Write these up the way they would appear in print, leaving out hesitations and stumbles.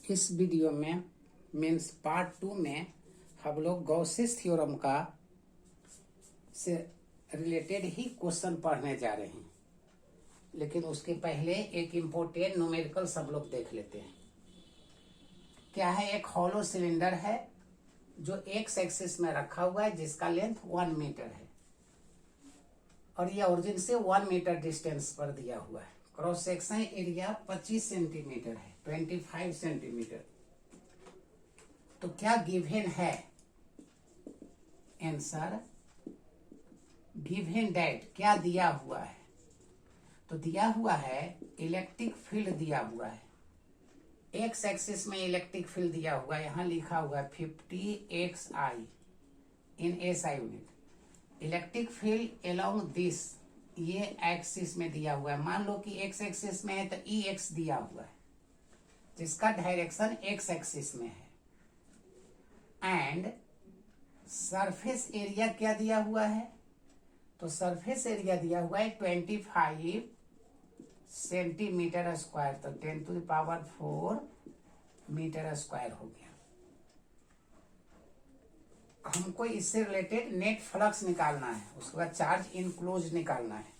इस वीडियो में means part 2 में हम लोग गॉसेस थ्योरम का से रिलेटेड ही क्वेश्चन पढ़ने जा रहे हैं, लेकिन उसके पहले एक इम्पोर्टेंट न्यूमेरिकल सब लोग देख लेते हैं। क्या है? एक हॉलो सिलेंडर है जो एक्स एक्सिस में रखा हुआ है, जिसका लेंथ 1 मीटर है और यह ओरिजिन से 1 मीटर डिस्टेंस पर दिया हुआ है। क्रॉस सेक्शन एरिया 25 सेंटीमीटर है, 25 सेंटीमीटर। तो क्या गिवन है? आंसर गिवन दैट क्या दिया हुआ है? तो दिया हुआ है इलेक्ट्रिक फील्ड दिया हुआ है। एक्स एक्सिस में इलेक्ट्रिक फील्ड दिया हुआ है, यहां लिखा हुआ है 50 XI in SI unit. Electric field along this, ये एक्सिस में दिया हुआ है। मान लो कि एक्स एक्सिस में है तो EX दिया हुआ है, जिसका डायरेक्शन एक्स एक्सिस में है। एंड सरफेस एरिया क्या दिया हुआ है? तो सरफेस एरिया दिया हुआ है 25 सेंटीमीटर स्क्वायर, तो 10⁴ मीटर स्क्वायर हो गया। हमको इससे रिलेटेड नेट फ्लक्स निकालना है, उसके बाद चार्ज इनक्लोज निकालना है।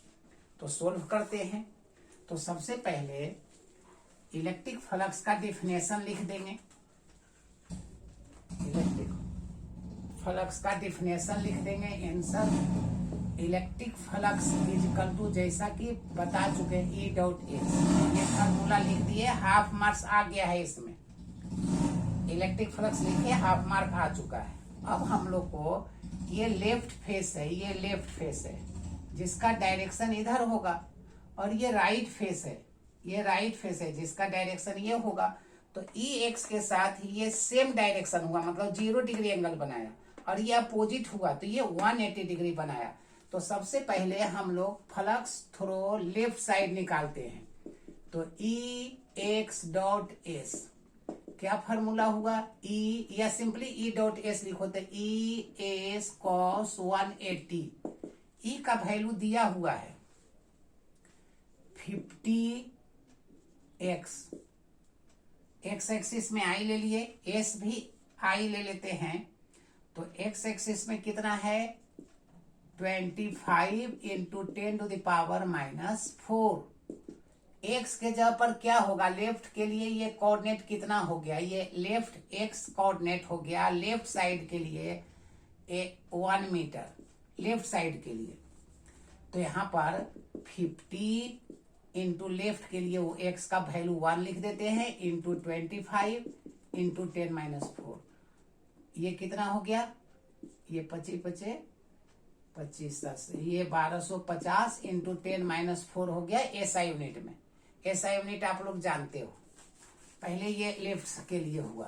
तो सोल्व करते हैं। तो सबसे पहले इलेक्ट्रिक फ्लक्स का डिफिनेशन लिख देंगे। इलेक्ट्रिक फ्लक्स का डिफिनेशन लिख देंगे। Answer electric flux equal to, जैसा कि बता चुके हैं, E.H। ये फार्मूला लिख दिए, हाफ मार्क्स आ गया है इसमें। इलेक्ट्रिक फ्लक्स लिखे, हाफ मार्क आ चुका है। अब हम लोग को ये लेफ्ट फेस है, ये लेफ्ट फेस है जिसका डायरेक्शन इधर होगा, और ये राइट फेस है, ये राइट फेस है जिसका डायरेक्शन ये होगा। तो EX के साथ ये सेम डायरेक्शन हुआ, मतलब 0 डिग्री एंगल बनाया, और ये अपोजिट हुआ तो ये 180 डिग्री बनाया। तो सबसे पहले हम लोग फ्लक्स थ्रू लेफ्ट साइड निकालते हैं। तो EX.S क्या फार्मूला हुआ? E या सिंपली E.S लिखो तो ES cos 180। E का वैल्यू दिया हुआ है 50x, एक्स एक्सिस में I ले लिए, S भी I ले लेते हैं। तो एक्स एक्सिस में कितना है? 25 इंटू 10⁻⁻⁴। एक्स के जगह पर क्या होगा? लेफ्ट के लिए ये कोऑर्डिनेट कितना हो गया? ये लेफ्ट एक्स कोऑर्डिनेट हो गया लेफ्ट साइड के लिए 1 मीटर, लेफ्ट साइड के लिए। तो यहाँ पर 50 इंटू लेफ्ट के लिए वो एक्स का वैल्यू 1 लिख देते हैं, इंटू 25 इंटू 10⁻⁴। ये कितना हो गया? ये 25 ये 1250 इंटू 10⁻⁴ हो गया SI यूनिट में। SI यूनिट आप लोग जानते हो। पहले ये लेफ्ट के लिए हुआ।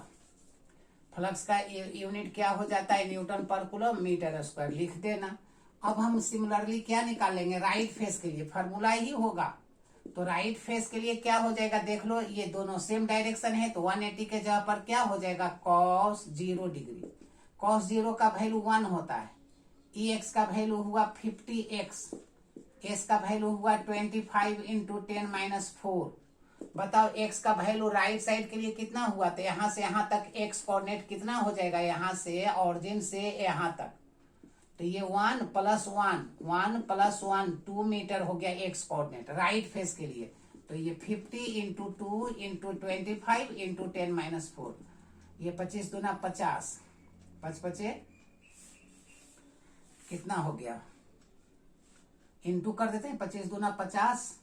फ्लक्स का यूनिट क्या हो जाता है? न्यूटन पर कूलम मीटर स्क्वायर लिख देना। अब हम सिमिलरली क्या निकालेंगे? राइट फेस के लिए फार्मूला ही होगा। तो राइट फेस के लिए क्या हो जाएगा? देख लो, ये दोनों सेम डायरेक्शन है, तो 180 के जगह पर क्या हो जाएगा? cos 0 degree. cos 0 का वैल्यू 1 होता है। EX का वैल्यू हुआ 50x, S का वैल्यू हुआ 25 इंटू 10⁻⁴। बताओ x का वैल्यू राइट साइड के लिए कितना हुआ? तो यहां से यहां तक x कोऑर्डिनेट कितना हो जाएगा? यहां से ऑरिजिन से यहां तक, तो ये 1 + 1 2 मीटर हो गया x कोऑर्डिनेट राइट फेस के लिए। तो ये 50 इंटू 2 इंटू 25 इंटू 10⁻⁴। ये 25 दूना 50, 5×5 कितना हो गया? इंटू कर देते हैं, 25 दूना 50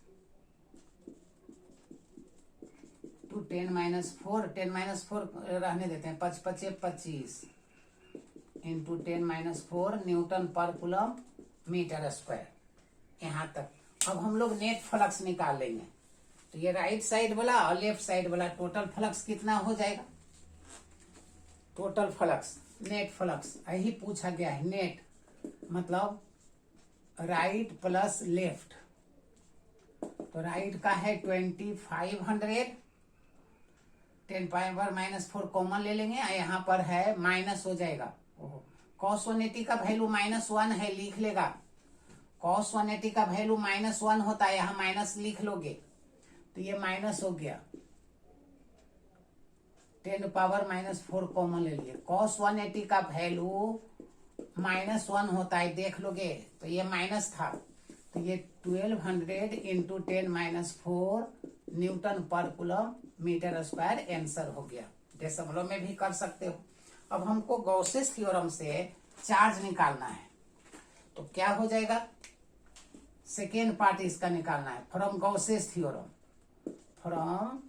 टू 10⁻⁴, 10⁻⁴ रहने देते हैं, 5×5 25 इंटू 10⁻⁴ न्यूटन पर कूलम मीटर स्क्वायर, यहां तक। अब हम लोग नेट फ्लक्स निकाल लेंगे। तो ये राइट साइड वाला और लेफ्ट साइड वाला टोटल फ्लक्स कितना हो जाएगा? टोटल फ्लक्स, नेट फ्लक्स यही पूछा गया है। नेट मतलब राइट प्लस लेफ्ट। तो राइट का है 2500, 10⁻⁻⁴ कॉमन ले लेंगे, यहाँ पर है माइनस हो जाएगा। cos 180 का वैल्यू -1 है, लिख लेगा। cos 180 का वैल्यू -1 होता है, यहाँ माइनस लिख लोगे तो ये माइनस हो गया। 10⁻⁴ कॉमन ले लिए। cos 180 का वैल्यू -1 होता है, देख लोगे तो ये माइनस था, तो ये 1200 इंटू 10⁻⁴ न्यूटन पर कूलम मीटर स्क्वायर आंसर हो गया। दशमलव में भी कर सकते हो। अब हमको गॉसेस थ्योरम से चार्ज निकालना है, तो क्या हो जाएगा, सेकेंड पार्ट इसका निकालना है। From Gauss's theorem, from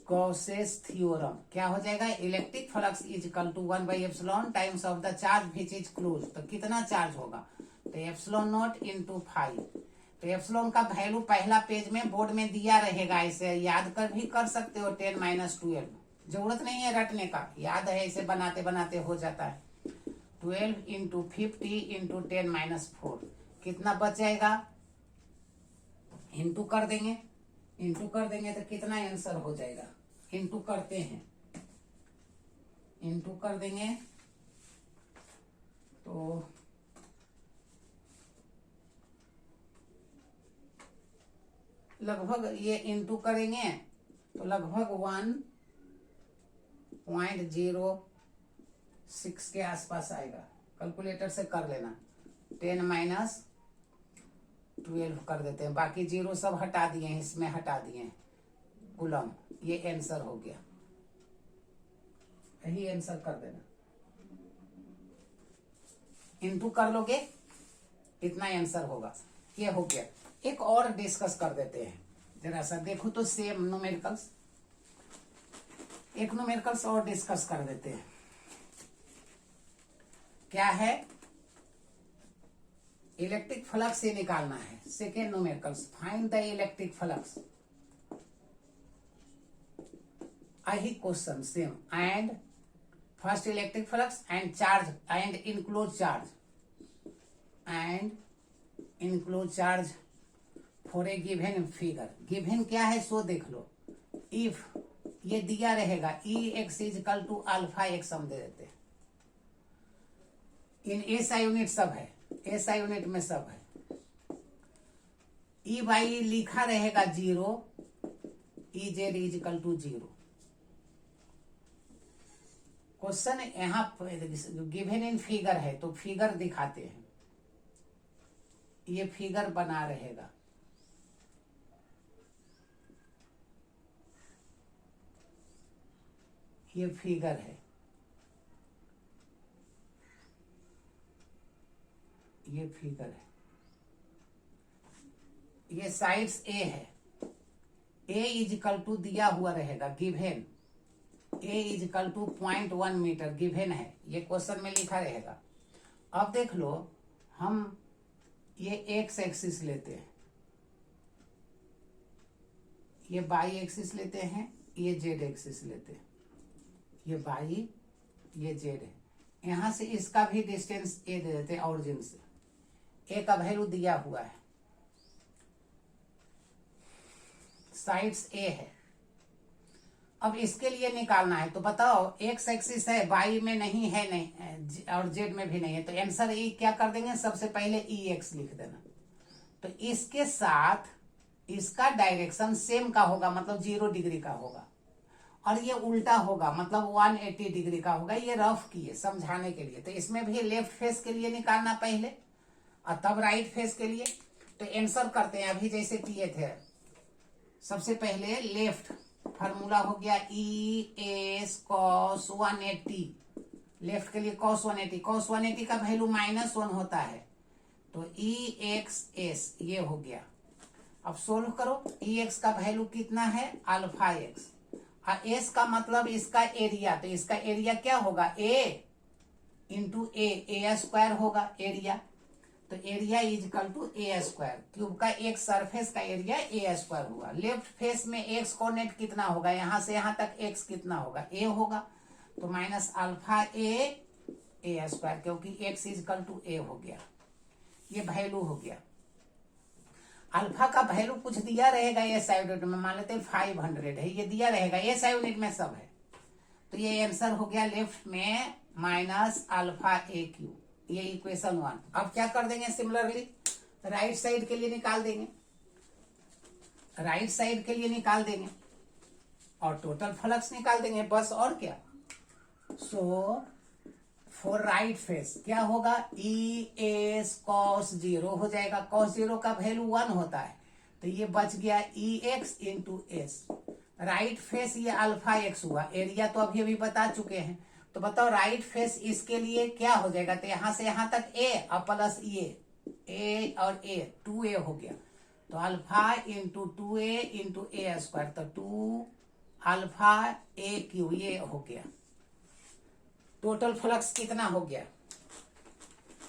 Gauss's theorem क्या हो जाएगा, electric flux is equal to 1/एप्सिलॉन times of the charge which is close. तो कितना चार्ज होगा, तो एप्सिलॉन नॉट इंटू 5। तो एप्सिलॉन का वैल्यू पहला पेज में बोर्ड में दिया रहेगा, इसे याद कर भी कर सकते हो। 10⁻12 जरूरत नहीं है रटने का, याद है, इसे बनाते बनाते हो जाता है। 12 इंटू 50 इंटू 10⁻4 कितना बच जाएगा, इंटू कर देंगे, इंटू कर देंगे तो कितना आंसर हो जाएगा, इंटू करते हैं, इंटू कर देंगे तो लगभग ये इंटू करेंगे तो लगभग 1.06 के आसपास आएगा। कैलकुलेटर से कर लेना, 10⁻12 कर देते हैं, बाकी जीरो सब हटा दिए हैं, इसमें हटा दिए हैं कूलम। ये आंसर हो गया, यही आंसर कर देना, इंटू कर लोगे इतना आंसर होगा। ये हो गया। एक और डिस्कस कर देते हैं, जरा सा देखो तो सेम न्यूमेरिकल्स, एक न्यूमेरिकल्स और डिस्कस कर देते हैं। क्या है, इलेक्ट्रिक फ्लक्स ये निकालना है। Second numericals, find the electric flux. यही question same, and first electric flux and charge and enclose charge, and enclose charge for a given figure. Given क्या है सो देख लो। इफ ये दिया रहेगा Ex is equal to α x हम दे देते हैं। इन SI यूनिट सब है, SI यूनिट में सब है। E बाई लिखा रहेगा 0, EZ is equal to 0। Question यहाँ गिवन इन फिगर है तो फिगर दिखाते हैं, ये फिगर बना रहेगा। ये फिगर है, ये फिगर है, ये साइड्स A है। A इज इक्वल टू दिया हुआ रहेगा given, A is equal to 0.1 metre given है, ये क्वेश्चन में लिखा रहेगा। अब देख लो, हम ये एक्स एक्सिस लेते हैं, ये वाई एक्सिस लेते हैं, ये जेड एक्सिस लेते हैं, ये वाई ये जेड है। यहां से इसका भी डिस्टेंस ए दे देते हैं ऑरिजिन से। ए का वैल्यू दिया हुआ है, साइड्स ए है। अब इसके लिए निकालना है तो बताओ, एक्स एक्सिस है, वाई में नहीं है, नहीं और जेड में भी नहीं है, तो आंसर ई क्या कर देंगे, सबसे पहले ई एक्स लिख देना। तो इसके साथ इसका डायरेक्शन सेम का होगा, मतलब 0 डिग्री का होगा, और ये उल्टा होगा, मतलब 180 डिग्री का होगा। ये रफ किए समझाने के लिए। तो इसमें भी लेफ्ट फेस के लिए निकालना पहले और तब राइट फेस के लिए। तो आंसर करते हैं अभी जैसे किए थे। सबसे पहले लेफ्ट फार्मूला हो गया ES cos 180, लेफ्ट के लिए cos 180। cos 180 का वैल्यू -1 होता है, तो EXS ये हो गया। अब सोल्व करो, EX का वैल्यू कितना है, α x, और S का मतलब इसका एरिया, तो इसका एरिया क्या होगा, A इंटू A स्क्वायर होगा एरिया। तो area is equal to A square, cube का एक सरफेस का एरिया A स्क्वायर हुआ। लेफ्ट फेस में एक्स कोऑर्डिनेट कितना होगा, यहां से यहां तक x कितना होगा, A होगा, तो -α A स्क्वायर, क्योंकि x is equal to A हो गया। ये वैल्यू हो गया। अल्फा का वैल्यू कुछ दिया रहेगा SI यूनिट में, मान लेते हैं 500 है, ये दिया रहेगा, SI यूनिट में सब है। तो ये आंसर हो गया लेफ्ट में -α/A3, ये इक्वेशन 1। अब क्या कर देंगे, सिमिलरली राइट साइड के लिए निकाल देंगे, राइट साइड के लिए निकाल देंगे। और टोटल फ्लक्स निकाल देंगे, बस और क्या। सो फॉर राइट फेस क्या होगा, ई एस कॉस जीरो हो जाएगा। कॉस जीरो का वैल्यू 1 होता है, तो ये बच गया E X into S. Right face ये अल्फा एक्स हुआ, एरिया तो अभी अभी बता चुके हैं। तो बताओ राइट फेस इसके लिए क्या हो जाएगा, तो यहां से यहां तक ए और प्लस ए और ए 2a हो गया। तो अल्फा इंटू 2a इंटू ए स्क्वायर, तो 2 अल्फा ए क्यू ये हो गया। टोटल फ्लक्स कितना हो गया,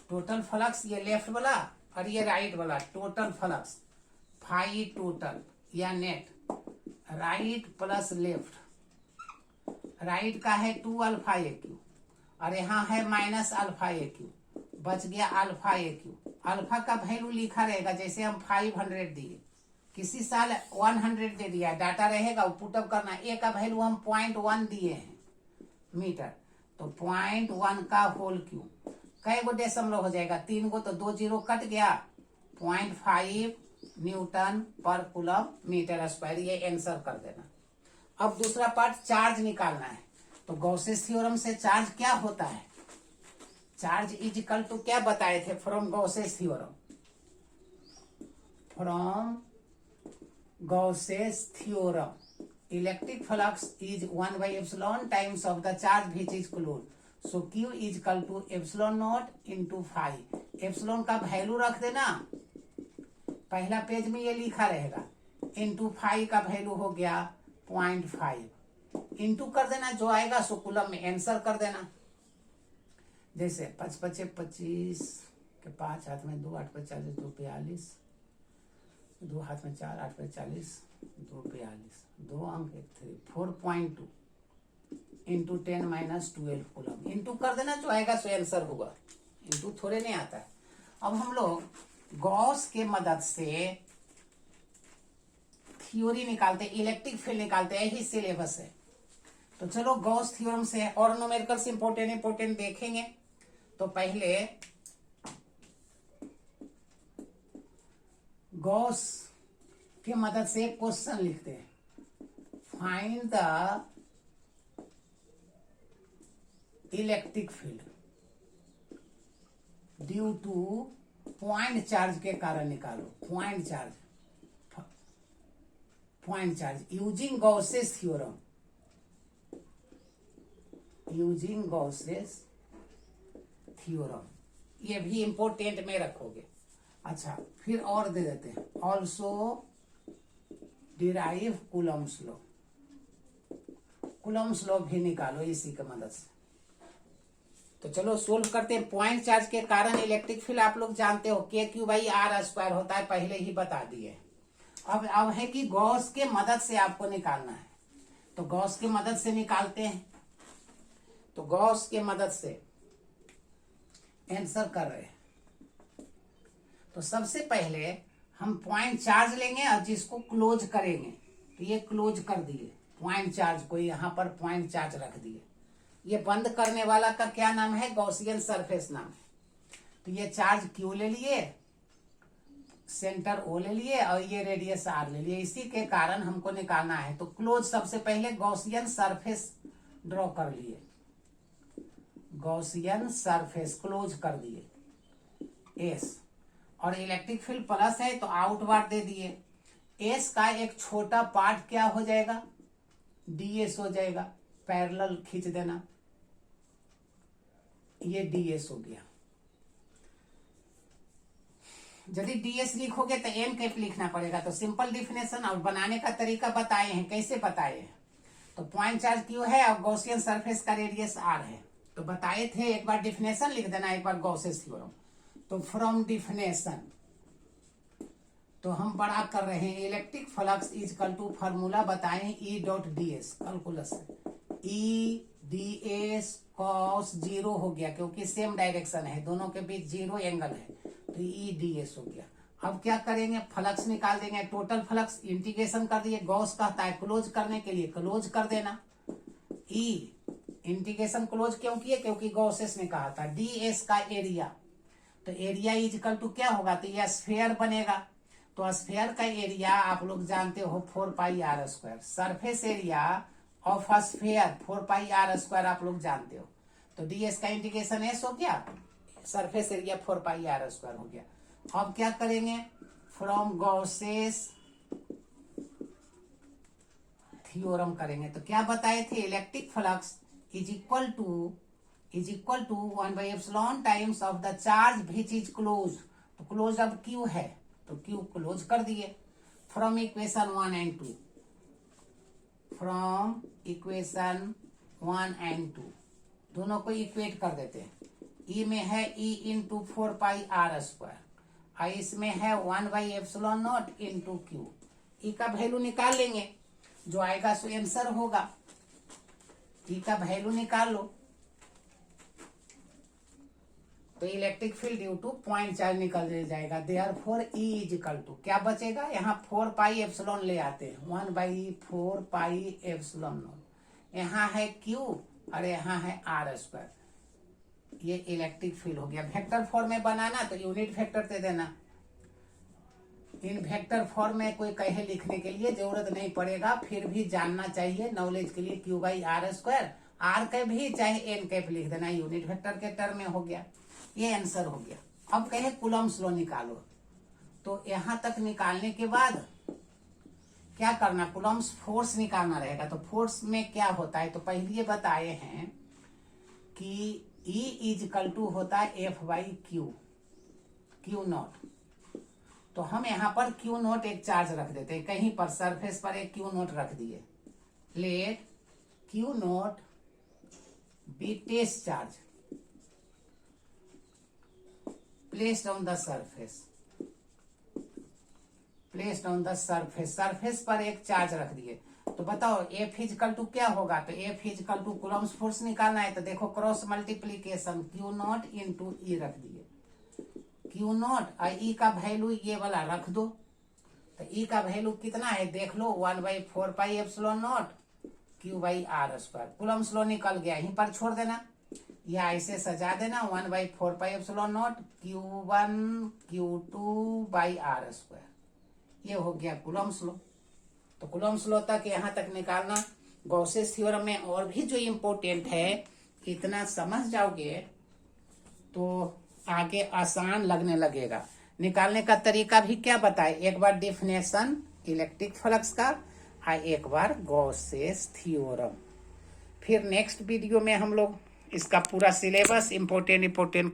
टोटल फ्लक्स ये लेफ्ट वाला और ये राइट वाला, टोटल फ्लक्स फाई टोटल या net right plus left. Right का है 2 अल्फा ए क्यू और यहाँ है माइनस अल्फा ए क्यू, बच गया अल्फा ए क्यू। अल्फा का वैल्यू लिखा रहेगा, जैसे हम 500 दिए, किसी साल 100 दे दिया, डाटा रहेगा वो पुटअप करना। ए का वैल्यू हम 0.1 दिए हैं मीटर, तो 0.1 का होल क्यू कई गो डेसिमल हो जाएगा, 3 गो, तो 2 जीरो कट गया, 0.5 न्यूटन पर कूलम मीटर स्क्वायर, ये आंसर कर देना। अब दूसरा पार्ट चार्ज निकालना है। तो गॉसेस थ्योरम से चार्ज क्या होता है, चार्ज इज इक्वल टू क्या बताए थे from Gauss's theorem, from Gauss's theorem electric flux is 1/एप्सिलॉन times of the charge which is close. So Q is equal to epsilon not into phi. Epsilon का value रख देना, पहला page में ये लिखा रहेगा, इंटू फाई का वैल्यू हो गया 0.5, इंटू कर देना, जो आएगा सो कूलम में आंसर कर देना। जैसे 5 5 25 के 5 हाथ में 2 8 40 2 42, 2 हाथ में 4 8 40 2 42, 2 अंक 1 3 4.2 इंटू 10 - 12 कूलम, इंटू कर देना, जो आएगा सो आंसर होगा। इंटू थोड़े नहीं आता है। अब हम लोग गॉस के मदद से थ्योरी निकालते, इलेक्ट्रिक फील्ड निकालते हैं, यही सिलेबस है। तो चलो गॉस थ्योरम से और न्यूमेरिकल्स इंपोर्टेंट देखेंगे। तो पहले गॉस की मदद से एक क्वेश्चन लिखते हैं, find the electric field due to point charge के कारण निकालो, point charge using Gauss's theorem, using Gauss's theorem, ये भी इंपोर्टेंट में रखोगे। अच्छा फिर और दे देते हैं, also derive Coulomb's law, Coulomb's law भी निकालो इसी की मदद से। तो चलो सोल्व करते हैं। पॉइंट चार्ज के कारण इलेक्ट्रिक फील्ड आप लोग जानते हो Q/R² होता है, पहले ही बता दिए। अब है कि गॉस के मदद से आपको निकालना है, तो गॉस की मदद से निकालते हैं। तो गॉस के मदद से आंसर कर रहे हैं। तो सबसे पहले हम पॉइंट चार्ज लेंगे और जिसको क्लोज करेंगे, तो ये क्लोज कर दिए पॉइंट चार्ज को, यहां पर पॉइंट चार्ज रख दिए। ये बंद करने वाला का क्या नाम है, गॉसियन सरफेस नाम है। तो ये चार्ज Q ले लिए, सेंटर O ले लिए और ये रेडियस R ले लिए, इसी के कारण हमको निकालना है। तो क्लोज सबसे पहले गॉसियन सरफेस ड्रॉ कर लिए, गॉसियन सरफेस क्लोज कर दिए S, और इलेक्ट्रिक फील्ड प्लस है तो आउटवर्ड दे दिए। S का एक छोटा पार्ट क्या हो जाएगा, ds हो जाएगा, पैरेलल खींच देना, ये ds हो गया। यदि ds लिखोगे तो n कैप लिखना पड़ेगा। तो सिंपल डिफिनेशन और बनाने का तरीका बताए हैं, कैसे बताए हैं। तो पॉइंट चार्ज Q है और गॉसियन सरफेस का रेडियस R है, तो बताए थे। एक बार डिफिनेशन लिख देना, एक बार गॉसेस थ्योरम। तो फ्रॉम डिफिनेशन तो हम पढ़ा कर रहे हैं, electric flux is equal to formula बताएं E.ds, कैलकुलस E.ds cos 0 हो गया, क्योंकि सेम डायरेक्शन है, दोनों के बीच 0 एंगल है, तो E.ds हो गया। अब क्या करेंगे, फ्लक्स निकाल देंगे, टोटल फ्लक्स इंटीग्रेशन कर दिए। गॉस कहता है क्लोज करने के लिए, क्लोज कर देना। E इंटीग्रेशन क्लोज क्यों किए, क्योंकि गॉसेस ने कहा था। ds का एरिया, तो एरिया इज इक्वल टू क्या होगा, तो यह स्फीयर बनेगा। तो स्फीयर का एरिया आप लोग जानते हो 4πr²। Surface area of sphere 4πr² आप लोग जानते हो। तो ds का इंटीग्रेशन s हो गया, सरफेस एरिया 4πr² हो गया। अब क्या करेंगे, फ्रॉम गॉसेस थ्योरम करेंगे। तो क्या बताए थे, electric flux is equal to 1/ε times of the charge which is close. तो क्लोज अब क्यू है तो क्यू क्लोज कर दिए। From equation 1 and 2, from equation 1 and 2 दोनों को इक्वेट कर देते हैं। ई में है ई इंटू 4πr², और इसमें है 1/ε इंटू क्यू। ई का वैल्यू निकाल लेंगे, जो आएगा सो आंसर होगा। ई का वैल्यू निकाल लो, तो electric field due to point charge निकल जाएगा। Therefore E is equal to क्या बचेगा, यहाँ 4πε ले आते हैं, 1/4πε0। यहाँ है क्यू और यहाँ है r²। ये इलेक्ट्रिक फील्ड हो गया। वेक्टर फॉर्म में बनाना तो यूनिट वेक्टर दे देना। इन वेक्टर फॉर्म में कोई कहे लिखने के लिए जरूरत नहीं पड़ेगा, फिर भी जानना चाहिए नॉलेज के लिए। q/r², r के भी चाहे n कैप लिख देना, यूनिट वेक्टर के टर्म में हो गया। ये आंसर हो गया। अब कहे कूलम्ब्स लॉ निकालो, तो यहां तक निकालने के बाद क्या करना, कूलम्ब्स फोर्स निकालना रहेगा। तो फोर्स में क्या होता है, तो पहले ये बताए हैं कि E इज इक्वल टू होता है F/Q, Q0। तो हम यहाँ पर Q0 एक चार्ज रख देते हैं, कहीं पर सरफेस पर एक Q0 रख दिए। Let Q0 be test charge placed on the surface, surface पर एक चार्ज रख दिए। तो बताओ F इक्वल टू क्या होगा, तो F equal to Coulomb's force निकालना है। तो देखो क्रॉस मल्टीप्लीकेशन Q0 इंटू ई रख दिए। Q0 और ई का वैल्यू ये वाला रख दो। तो ई का वैल्यू कितना है देख लो, 1/4πε0 Q/r²। कूलम्ब्स लॉ निकल गया, यहीं पर छोड़ देना या ऐसे सजा देना, 1/4πε0 Q1 Q2/r²। ये हो गया कूलम्ब्स लॉ। तो कूलम्ब्स लॉ तक यहाँ तक निकालना। गॉसेस थ्योरम में और भी जो इम्पोर्टेंट है, इतना समझ जाओगे तो आगे आसान लगने लगेगा। निकालने का तरीका भी क्या बताए, एक बार डेफिनेशन इलेक्ट्रिक फ्लक्स का और एक बार गॉसेस थ्योरम। फिर नेक्स्ट वीडियो में हम लोग इसका पूरा सिलेबस इम्पोर्टेंट